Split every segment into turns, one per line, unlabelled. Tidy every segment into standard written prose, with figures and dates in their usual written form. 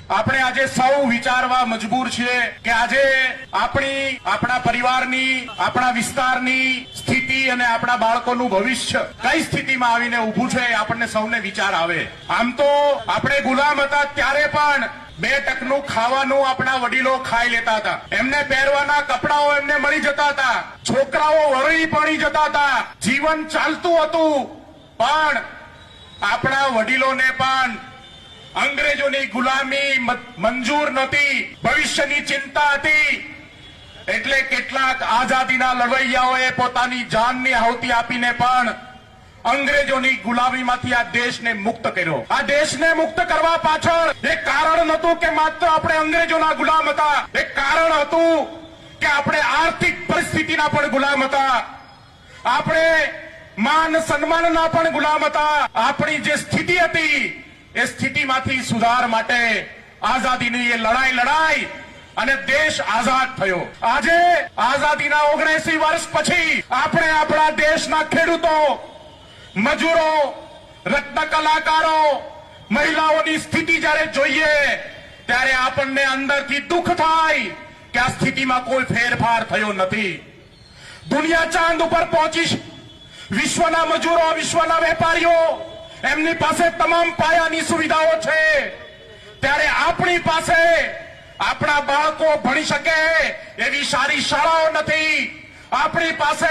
આપણે આજે સૌ વિચારવા મજબૂર છીએ કે આજે આપણા પરિવારની, આપણા વિસ્તારની સ્થિતિ અને આપણા બાળકોનું ભવિષ્ય કઈ સ્થિતિમાં આવીને ઊભું છે એ આપણને સૌને વિચાર આવે। આમ તો આપણે ગુલામ હતા ત્યારે પણ 2 ટકનું ખાવાનું આપણા વડીલો ખાઈ લેતા હતા, એમને પહેરવાના કપડાઓ એમને મળી જતા હતા, છોકરાઓ વરણી પડી જતા હતા, જીવન ચાલતું હતું। પણ આપણા વડીલોને પણ અંગ્રેજોની ગુલામી મંજૂર નહોતી, ભવિષ્યની ચિંતા હતી, એટલે કેટલાક આઝાદીના લડવૈયાઓએ પોતાની જાનની આહુતિ આપીને પણ અંગ્રેજોની ગુલામીમાંથી આ દેશને મુક્ત કર્યો। આ દેશને મુક્ત કરવા પાછળ એક કારણ નહોતું કે માત્ર આપણે અંગ્રેજોના ગુલામ હતા, એક કારણ હતું કે આપણે આર્થિક પરિસ્થિતિના પણ ગુલામ હતા, આપણે માન સન્માનના પણ ગુલામ હતા। આપણી જે સ્થિતિ હતી એ સ્થિતિમાંથી સુધાર માટે આઝાદીની એ લડાઈ અને દેશ આઝાદ થયો। આજે આઝાદીના 79 વર્ષ પછી આપણે આપણા દેશના ખેડૂતો, મજૂરો, રત્ન કલાકારો, મહિલાઓની સ્થિતિ જ્યારે જોઈએ ત્યારે આપણને અંદરથી દુઃખ થાય કે આ સ્થિતિમાં કોઈ ફેરફાર થયો નથી। દુનિયા ચાંદ ઉપર પહોંચી છે, વિશ્વના મજૂરો, વિશ્વના વેપારીઓ, એમની પાસે તમામ પાયાની સુવિધાઓ છે, ત્યારે આપણી પાસે આપણા બાળકો ભણી શકે એવી સારી શાળાઓ નથી, આપણી પાસે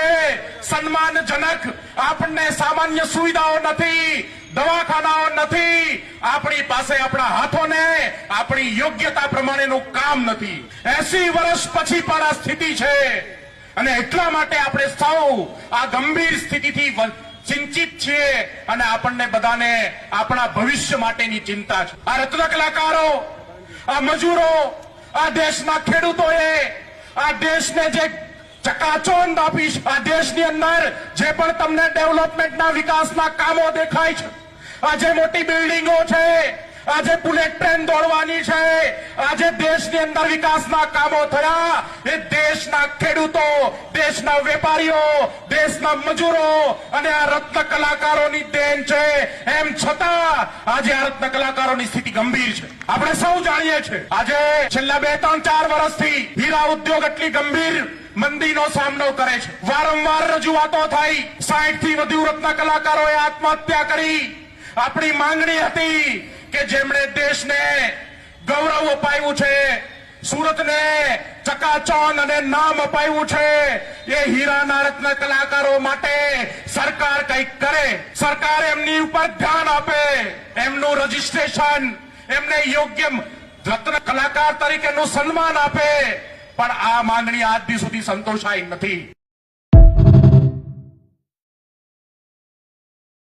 સન્માનજનક આપણને સામાન્ય સુવિધાઓ નથી, દવાખાનાઓ નથી, આપણી પાસે આપણા હાથોને આપણી યોગ્યતા પ્રમાણેનું કામ નથી। 80 વર્ષ પછી પણ આ સ્થિતિ છે અને એટલા માટે આપણે સૌ આ ગંભીર સ્થિતિથી ચિંતિત છીએ અને આપણને બધાને આપણા ભવિષ્ય માટેની ચિંતા છે। આ રત્ન કલાકારો, આ મજૂરો, આ દેશના ખેડૂતોએ આ દેશને જે ચકાચોંધ આપી છે, આ દેશની અંદર જે પણ તમને ડેવલપમેન્ટના વિકાસના કામો દેખાય છે, આજે મોટી બિલ્ડિંગો છે, આજે બુલેટ ટ્રેન દોડવાની છે, આજે દેશની અંદર વિકાસના કામો થયા એ દેશના ખેડૂતો, દેશના વેપારીઓ, દેશના મજૂરો અને આ રત્ન કલાકારોની દેન છે। એમ છતાં આજે આ રત્ન કલાકારોની સ્થિતિ ગંભીર છે। આપણે સૌ જાણીએ છીએ આજે છેલ્લા 2, 3, 4 વર્ષથી હીરા ઉદ્યોગ એટલી ગંભીર મંદીનો સામનો કરે છે। વારંવાર રજૂઆતો થઈ, 60 થી વધુ રત્ન કલાકારોએ આત્મહત્યા કરી। આપણી માંગણી હતી કે જેમણે દેશને ગૌરવ અપાયું છે, સુરતને ચકાચોંધ અને નામ અપાયું છે, એ હીરાના રત્ન કલાકારો માટે સરકાર કંઈક કરે, સરકાર એમની ઉપર ધ્યાન આપે, એમનું રજીસ્ટ્રેશન, એમને યોગ્ય રત્ન કલાકાર તરીકેનું સન્માન આપે। પણ આ માંગણી આજ દી સુધી સંતોષાઈ નથી।